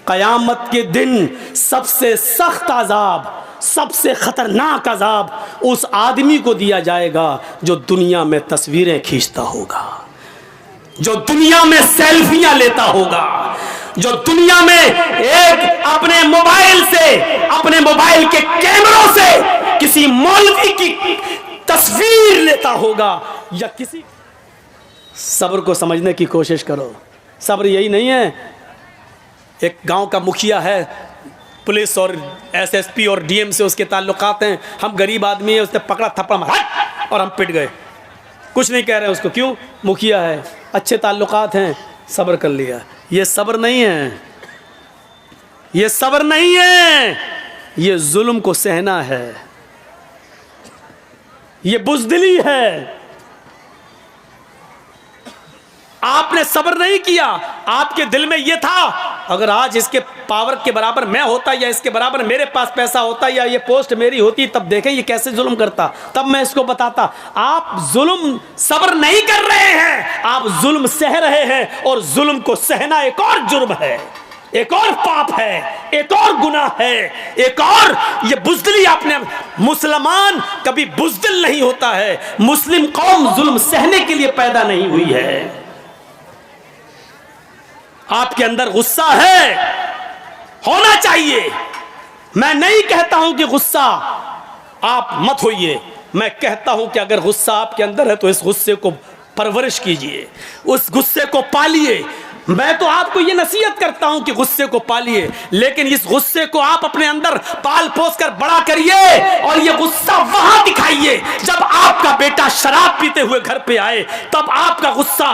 क़यामत के दिन सबसे सख्त अजाब, सबसे खतरनाक अजाब उस आदमी को दिया जाएगा जो दुनिया में तस्वीरें खींचता होगा, जो दुनिया में सेल्फियां लेता होगा, जो दुनिया में एक अपने मोबाइल से, अपने मोबाइल के कैमरों से किसी मौलवी की तस्वीर लेता होगा या किसी। सब्र को समझने की कोशिश करो। सब्र यही नहीं है एक गांव का मुखिया है, पुलिस और एसएसपी और डीएम से उसके ताल्लुकात हैं, हम गरीब आदमी हैं, उसने पकड़ा थप्पड़ मारा और हम पिट गए, कुछ नहीं कह रहे उसको, क्यों? मुखिया है, अच्छे ताल्लुकात हैं, सब्र कर लिया। ये सब्र नहीं है, ये सब्र नहीं है, ये जुल्म को सहना है, ये बुज़दिली है। आपने सब्र नहीं किया, आपके दिल में यह था अगर आज इसके पावर के बराबर मैं होता या इसके बराबर मेरे पास पैसा होता या ये पोस्ट मेरी होती, तब देखें ये कैसे जुल्म करता, तब मैं इसको बताता। आप जुल्म सब्र नहीं कर रहे हैं, आप जुल्म सह रहे हैं, और जुल्म को सहना एक और जुर्म है, एक और पाप है, एक और गुनाह है, एक और ये बुज़दिली। आपने, मुसलमान कभी बुज़दिल नहीं होता है, मुस्लिम कौम जुल्म सहने के लिए पैदा नहीं हुई है। आपके अंदर गुस्सा है, होना चाहिए। मैं नहीं कहता हूं कि गुस्सा आप मत होइए, मैं कहता हूं कि अगर गुस्सा आपके अंदर है तो इस गुस्से को परवरिश कीजिए, उस गुस्से को पालिए। मैं तो आपको ये नसीहत करता हूं कि गुस्से को पालिए, लेकिन इस गुस्से को आप अपने अंदर पाल पोस कर बड़ा करिए, और ये गुस्सा वहां दिखाइए जब आपका बेटा शराब पीते हुए घर पे आए, तब आपका गुस्सा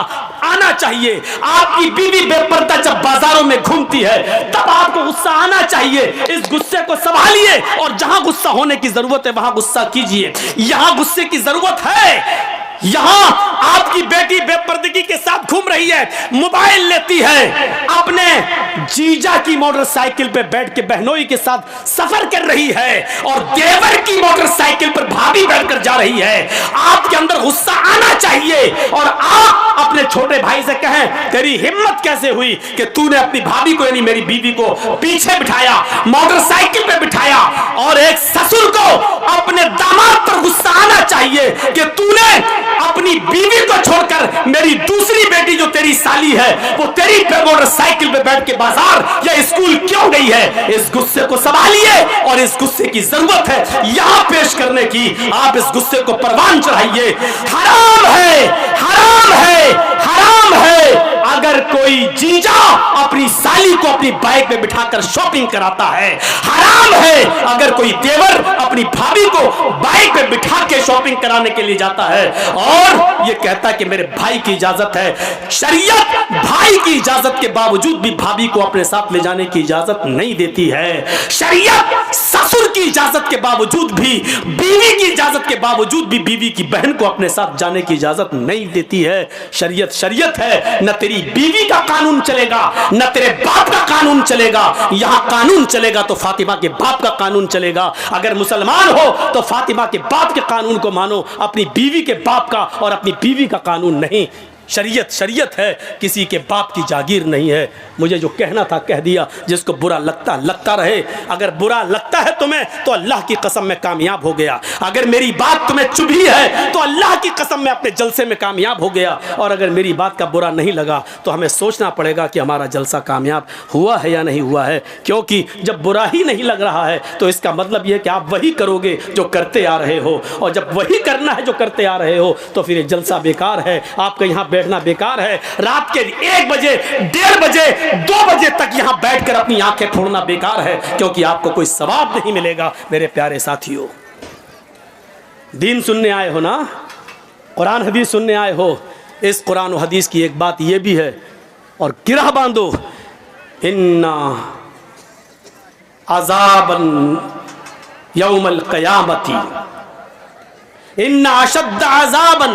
आना चाहिए। आपकी बीवी बेपर्दा जब बाजारों में घूमती है, तब आपको गुस्सा आना चाहिए। इस गुस्से को संभालिए, और जहां गुस्सा होने की जरूरत है वहां गुस्सा कीजिए। यहां गुस्से की जरूरत है, यहां आपकी बेटी बेपर्दगी के साथ घूम रही है, मोबाइल लेती है, अपने जीजा की मोटरसाइकिल पे बैठ के बहनोई के साथ सफर कर रही है, और देवर की मोटरसाइकिल पर भाभी बैठकर जा रही है। आपके अंदर गुस्सा आना चाहिए, और आप अपने छोटे भाई से कहें, तेरी हिम्मत कैसे हुई कि तूने अपनी भाभी को, यानी मेरी बीवी को पीछे बिठाया, मोटरसाइकिल पे बिठाया। और एक ससुर को अपने दामाद पर गुस्सा आना चाहिए कि तूने अपनी बीवी को छोड़कर मेरी दूसरी बेटी जो तेरी साली है, वो तेरी मोटरसाइकिल पे बैठ के बाजार या स्कूल क्यों गई है। इस गुस्से को संभालिए, और इस गुस्से की जरूरत है यहां पेश करने की। आप इस गुस्से को परवान चढ़ाइए। हराम है, हराम है, हराम है अगर कोई जीजा अपनी साली को अपनी बाइक पे बिठाकर शॉपिंग कराता है। हराम है अगर कोई देवर अपनी भाभी को बाइक पे बिठा के शॉपिंग कराने के लिए जाता है, और ये कहता है कि मेरे भाई की इजाजत है। शरीयत भाई की इजाजत के बावजूद भी भाभी को अपने साथ ले जाने की इजाजत नहीं देती है। शरीयत ससुर की इजाजत के बावजूद भी, बीवी की इजाजत के बावजूद भी बीवी की बहन को अपने साथ जाने की इजाजत नहीं देती है। शरीयत शरीयत है, न तेरी बीवी का कानून चलेगा, न तेरे बाप का कानून चलेगा। यहां कानून चलेगा तो फातिमा के बाप का कानून चलेगा। अगर मुसलमान हो तो फातिमा के बाप के कानून को मानो, अपनी बीवी के बाप का और अपनी बीवी का कानून नहीं। शरीयत शरीयत है, किसी के बाप की जागीर नहीं है। मुझे जो कहना था कह दिया, जिसको बुरा लगता लगता रहे। अगर बुरा लगता है तुम्हें तो अल्लाह की कसम में कामयाब हो गया। अगर मेरी बात तुम्हें चुभी है तो अल्लाह की कसम में अपने जलसे में कामयाब हो गया। और अगर मेरी बात का बुरा नहीं लगा तो हमें सोचना पड़ेगा कि हमारा जलसा कामयाब हुआ है या नहीं हुआ है। क्योंकि जब बुरा ही नहीं लग रहा है तो इसका मतलब यह कि आप वही करोगे जो करते आ रहे हो, और जब वही करना है जो करते आ रहे हो तो फिर ये जलसा बेकार है, आपका यहाँ बैठना बेकार है। रात के 1 बजे, 1:30 बजे, 2 बजे तक यहां बैठकर अपनी आंखें फोड़ना बेकार है, क्योंकि आपको कोई सवाब नहीं मिलेगा। मेरे प्यारे साथियों, दीन सुनने आए हो ना, कुरान हदीस सुनने आए हो। इस कुरान और हदीस की एक बात यह भी है, और गिरह बांधो, इन्ना अज़ाबन यौमल क़यामती, इन्ना अशद्द अज़ाबन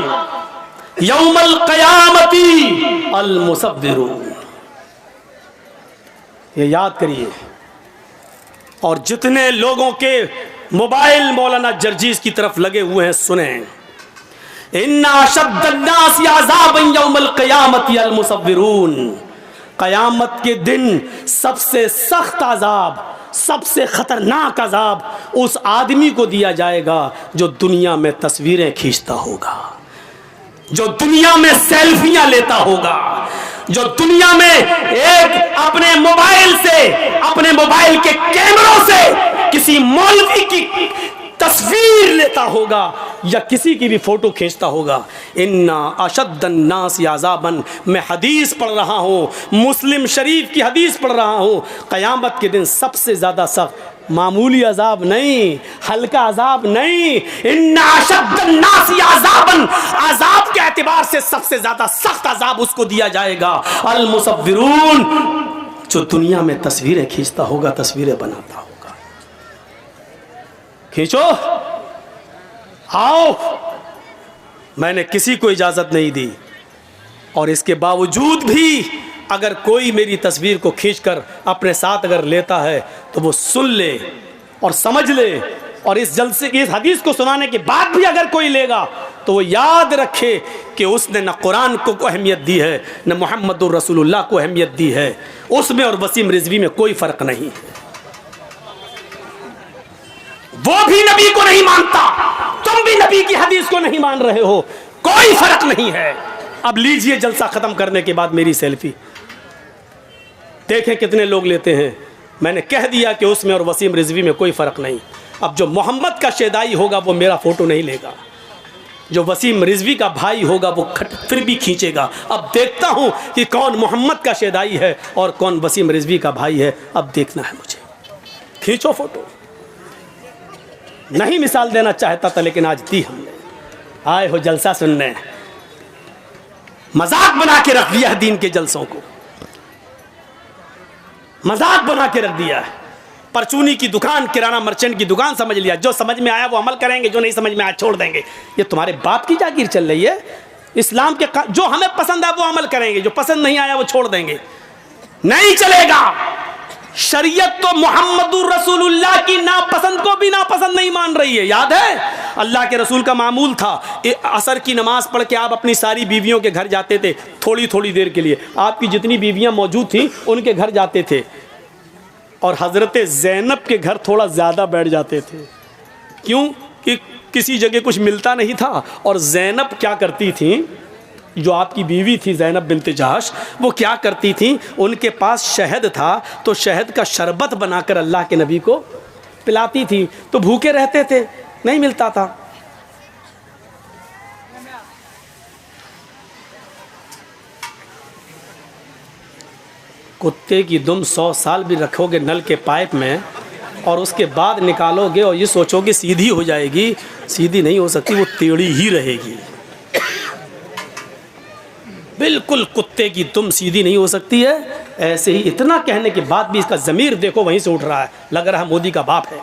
यौमल क़यामती अल मुसव्विरून। ये याद करिए। और जितने लोगों के मोबाइल मौलाना जर्जीस की तरफ लगे हुए हैं, सुने, इन्ना अशद्दन्नासी अज़ाबन यौमल क़यामती अल मुसव्विरून। क़यामत के दिन सबसे सख्त अजाब, सबसे खतरनाक अजाब उस आदमी को दिया जाएगा जो दुनिया में तस्वीरें खींचता होगा, जो दुनिया में सेल्फियां लेता होगा, जो दुनिया में एक अपने मोबाइल से, अपने मोबाइल के कैमरों से किसी मौलवी की तस्वीर लेता होगा या किसी की भी फोटो खींचता होगा। इन्ना अशद्दन नास अज़ाबन, मैं हदीस पढ़ रहा हूँ, मुस्लिम शरीफ की हदीस पढ़ रहा हूँ। क़यामत के दिन सबसे ज़्यादा सख्त, मामूली अजाब नहीं, हल्का अजाब नहीं, इन्ना अशद्दन नास अज़ाबन, अजाब के एतबार से सबसे ज़्यादा सख्त अजाब उसको दिया जाएगा। अल मुसव्विरून, जो दुनिया में तस्वीरें खींचता होगा, तस्वीरें बनाता होगा। खींचो, आओ, मैंने किसी को इजाजत नहीं दी और इसके बावजूद भी अगर कोई मेरी तस्वीर को खींचकर अपने साथ अगर लेता है तो वो सुन ले और समझ ले, और इस जलसे की इस हदीस को सुनाने के बाद भी अगर कोई लेगा तो वो याद रखे कि उसने न कुरान को अहमियत दी है, न मुहम्मदुर रसूलुल्लाह को अहमियत दी है। उसमें और वसीम रिजवी में कोई फ़र्क नहीं है। वो भी नबी को नहीं मानता, तुम भी नबी की हदीस को नहीं मान रहे हो, कोई फर्क नहीं है। अब लीजिए जलसा खत्म करने के बाद मेरी सेल्फी देखें कितने लोग लेते हैं। मैंने कह दिया कि उसमें और वसीम रिजवी में कोई फर्क नहीं। अब जो मोहम्मद का शेदाई होगा वो मेरा फोटो नहीं लेगा, जो वसीम रिजवी का भाई होगा वो फिर भी खींचेगा। अब देखता हूं कि कौन मोहम्मद का शेदाई है और कौन वसीम रिजवी का भाई है, अब देखना है मुझे। खींचो फोटो। नहीं मिसाल देना चाहता था लेकिन आज दी हमने। आए हो जलसा सुनने, मजाक बना के रख दिया है दीन के जलसों को, मजाक बना के रख दिया है। परचूनी की दुकान, किराना मर्चेंट की दुकान समझ लिया। जो समझ में आया वो अमल करेंगे, जो नहीं समझ में आया छोड़ देंगे। ये तुम्हारे बाप की जागीर चल रही है। इस्लाम के जो हमें पसंद है वो अमल करेंगे, जो पसंद नहीं आया वो छोड़ देंगे। नहीं चलेगा। शरीयत तो मुहम्मदुर रसूलुल्लाह की नापसंद को भी नापसंद नहीं मान रही है। याद है अल्लाह के रसूल का मामूल था, असर की नमाज पढ़ के आप अपनी सारी बीवियों के घर जाते थे थोड़ी थोड़ी देर के लिए। आपकी जितनी बीवियां मौजूद थीं उनके घर जाते थे और हज़रत ज़ैनब के घर थोड़ा ज़्यादा बैठ जाते थे। क्यों? कि किसी जगह कुछ मिलता नहीं था। और ज़ैनब क्या करती थी, जो आपकी बीवी थी ज़ैनब बिन्त जहश, वो क्या करती थी, उनके पास शहद था तो शहद का शरबत बनाकर अल्लाह के नबी को पिलाती थी। तो भूखे रहते थे, नहीं मिलता था। कुत्ते की दुम 100 साल भी रखोगे नल के पाइप में और उसके बाद निकालोगे और ये सोचोगे सीधी हो जाएगी, सीधी नहीं हो सकती, वो टेढ़ी ही रहेगी। बिल्कुल कुत्ते की दुम सीधी नहीं हो सकती है। ऐसे ही इतना कहने के बाद भी इसका ज़मीर देखो वहीं से उठ रहा है, लग रहा है मोदी का बाप है।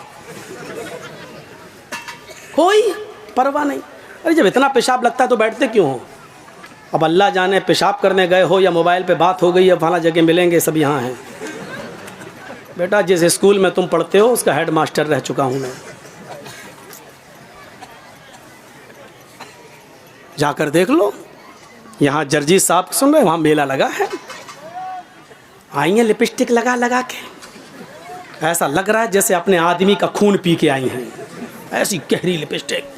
कोई परवाह नहीं। अरे जब इतना पेशाब लगता है तो बैठते क्यों हो? अब अल्लाह जाने पेशाब करने गए हो या मोबाइल पे बात हो गई, अब फला जगह मिलेंगे, सब यहाँ हैं। बेटा जिस स्कूल में तुम पढ़ते हो उसका हेड मास्टर रह चुका हूँ मैं। जाकर देख लो, यहाँ जर्जी साहब सुन रहे, वहाँ मेला लगा है। आई हैं लिपस्टिक लगा लगा के, ऐसा लग रहा है जैसे अपने आदमी का खून पी के आई हैं, ऐसी गहरी लिपस्टिक।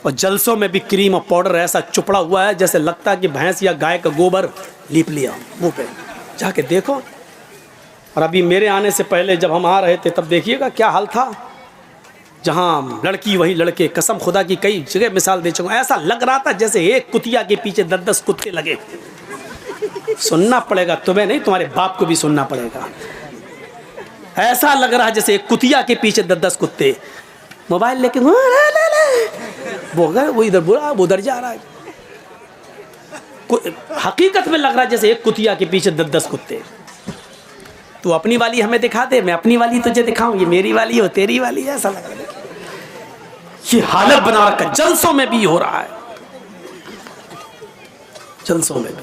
और जलसों में भी क्रीम और पाउडर ऐसा चुपड़ा हुआ है जैसे लगता है कि भैंस या गाय का गोबर लीप लिया मुँह पे। जाके देखो। और अभी मेरे आने से पहले जब हम आ रहे थे तब देखिएगा क्या हाल था। जहाँ लड़की वही लड़के, कसम खुदा की कई जगह मिसाल दे चुका। ऐसा लग रहा था जैसे एक कुतिया के पीछे 10-10 कुत्ते लगे। सुनना पड़ेगा तुम्हें नहीं, तुम्हारे बाप को भी सुनना पड़ेगा। ऐसा लग रहा है जैसे एक कुतिया के पीछे 10-10 कुत्ते। मोबाइल लेके वो इधर बुरा, वो उधर जा रहा है। हकीकत में लग रहा है जैसे एक कुतिया के पीछे 10-10 कुत्ते। तू अपनी वाली हमें दिखा दे, मैं अपनी वाली तुझे दिखाऊं, ये मेरी वाली हो तेरी वाली है, ऐसा लग रहा है। ये हालत बना रखा, जलसों में भी हो रहा है, जलसों में भी।